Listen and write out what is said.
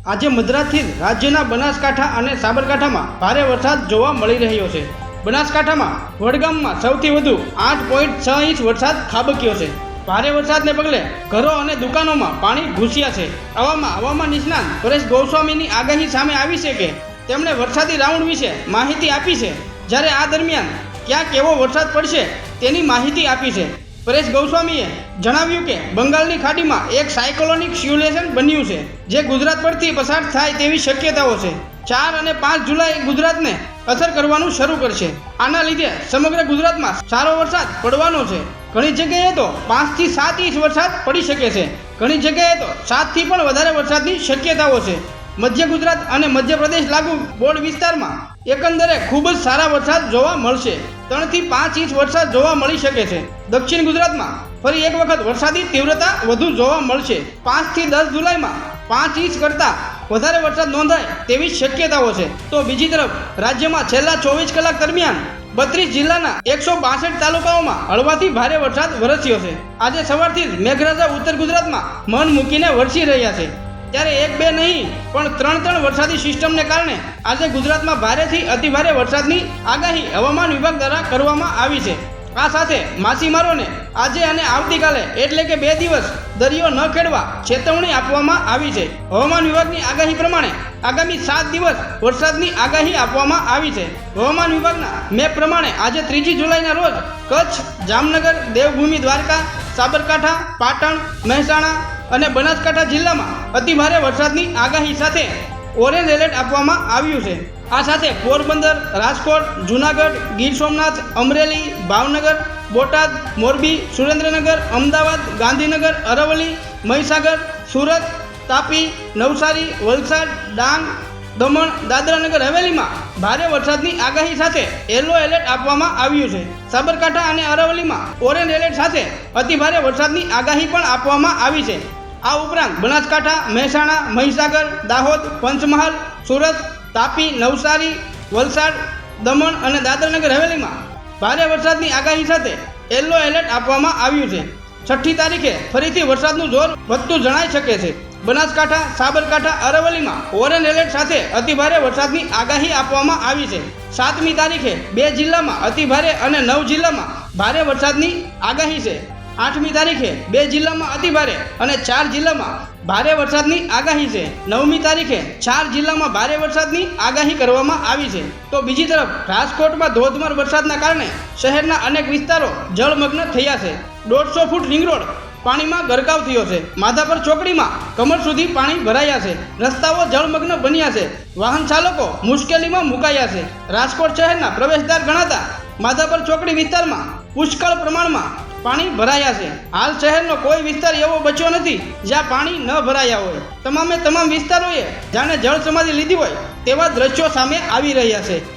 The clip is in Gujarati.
આજે મધરાતથી જ રાજ્યના બનાસકાંઠા અને સાબરકાંઠામાં ભારે વરસાદ જોવા મળી રહ્યો છે। બનાસકાંઠામાં વડગામમાં સૌથી વધુ 8.6 ઇંચ વરસાદ ખાબક્યો છે। ભારે વરસાદને પગલે ઘરો અને દુકાનોમાં પાણી ઘૂસ્યા છે। આવામાં હવામાન નિષ્ણાત પરેશ ગોસ્વામીની આગાહી સામે આવી છે કે તેમણે વરસાદી રાઉન્ડ વિશે માહિતી આપી છે, જ્યારે આ દરમિયાન ક્યાં કેવો વરસાદ પડશે તેની માહિતી આપી છે। પરેશ ગોસ્વામીએ જણાવ્યું કે બંગાળની ખાડીમાં એક સાયક્લોનિક સિચ્યુએશન બન્યું છે, જે ગુજરાત પરથી પસાર થાય તેવી શક્યતાઓ છે। 4 અને 5 જુલાઈ ગુજરાતને અસર કરવાનું શરૂ કરશે। આના લીધે સમગ્ર ગુજરાતમાં સારો વરસાદ પડવાનો છે। ઘણી જગ્યાએ તો 5 થી 7 ઇંચ વરસાદ પડી શકે છે। ઘણી જગ્યાએ તો 7 થી પણ વધારે વરસાદની શક્યતાઓ છે। મધ્ય ગુજરાત અને મધ્યપ્રદેશ લાગુ બોર્ડ વિસ્તારમાં એકંદરે ખૂબ જ સારા વરસાદ જોવા મળશે। 3 થી 5 ઇંચ વરસાદ જોવા મળી શકે છે। દક્ષિણ ગુજરાતમાં ફરી એક વખત વરસાદી તીવ્રતા વધુ જોવા મળશે। 5 થી 10 જુલાઈમાં 5 ઇંચ કરતાં વધારે વરસાદ નોંધાય તેવી શક્યતાઓ છે। તો બીજી તરફ રાજ્યમાં છેલ્લા 24 કલાક દરમિયાન 32 જિલ્લાના 162 તાલુકાઓમાં હળવાથી ભારે વરસાદ વરસ્યો છે। આજે સવારથી જ મેઘરાજા ઉત્તર ગુજરાતમાં મન મૂકીને વરસી રહ્યા છે, ત્યારે 1-2 નહીં પણ 3 વરસાદી સિસ્ટમને કારણે આજે ગુજરાતમાં ભારેથી અતિભારે વરસાદની આગાહી હવામાન વિભાગ દ્વારા કરવામાં આવી છે। આ સાથે માછીમારોને આજે અને આવતીકાલે એટલે કે 2 દિવસ દરિયો ન ખેડવા ચેતવણી આપવામાં આવી છે। હવામાન વિભાગની આગાહી પ્રમાણે આગામી 7 દિવસ વરસાદની આગાહી આપવામાં આવી છે। હવામાન વિભાગના મેપ પ્રમાણે આજે 3 જુલાઈના રોજ કચ્છ, જામનગર, દેવભૂમિ દ્વારકા, સાબરકાંઠા, પાટણ, મહેસાણા અને બનાસકાંઠા જિલ્લામાં અતિભારે વરસાદની આગાહી સાથે ઓરેન્જ એલર્ટ આપવામાં આવ્યું છે। આ સાથે પોરબંદર, રાજકોટ, જૂનાગઢ, ગીર સોમનાથ, અમરેલી, ભાવનગર, બોટાદ, મોરબી, સુરેન્દ્રનગર, અમદાવાદ, ગાંધીનગર, અરવલ્લી, મહીસાગર, સુરત, તાપી, નવસારી, વલસાડ, ડાંગ, દમણ, દાદરાનગર હવેલીમાં ભારે વરસાદની આગાહી સાથે યલો એલર્ટ આપવામાં આવ્યું છે। સાબરકાંઠા અને અરવલ્લીમાં ઓરેન્જ એલર્ટ સાથે અતિભારે વરસાદની આગાહી પણ આપવામાં આવી છે। આ ઉપરાંત બનાસકાંઠા, મહેસાણા, મહીસાગર, દાહોદ, પંચમહાલ, સુરત, તાપી, નવસારી, વલસાડ, દમણ અને દાદરાનગર હવેલીમાં ભારે વરસાદની આગાહી સાથે યલો એલર્ટ આપવામાં આવ્યું છે। 6ઠી તારીખે ફરીથી વરસાદનું જોર વધતું જણાઈ શકે છે। બનાસકાંઠા, સાબરકાંઠા, અરવલ્લીમાં ઓરેન્જ એલર્ટ સાથે અતિભારે વરસાદની આગાહી આપવામાં આવી છે। 7મી તારીખે 2 જિલ્લામાં અતિભારે અને 9 જિલ્લામાં ભારે વરસાદની આગાહી છે। 8મી તારીખે 2 જિલ્લામાં અતિભારે અને 4 જિલ્લામાં ભારે વરસાદની આગાહી છે। 9મી તારીખે 4 જિલ્લામાં ભારે વરસાદની આગાહી કરવામાં આવી છે। તો બીજી તરફ રાજકોટમાં ધોધમાર વરસાદના કારણે શહેરના અનેક વિસ્તારો જળમગ્ન થયા છે। 150 ફૂટ રિંગ રોડ પાણીમાં ગરકાવ થયો છે। માધાપર ચોકડીમાં કમર સુધી પાણી ભરાયા છે। રસ્તાઓ જળમગ્ન બન્યા છે। વાહન ચાલકો મુશ્કેલીમાં મુકાયા છે। રાજકોટ શહેરના પ્રવેશદ્વાર ગણાતા માધાપર ચોકડી વિસ્તારમાં પુષ્કળ પ્રમાણમાં પાણી ભરાયા છે। હાલ શહેરનો કોઈ વિસ્તાર એવો બચ્યો નથી જ્યાં પાણી ન ભરાયા હોય। તમામ વિસ્તારોએ જાણે જળ સમાધિ લીધી હોય તેવા દ્રશ્યો સામે આવી રહ્યા છે।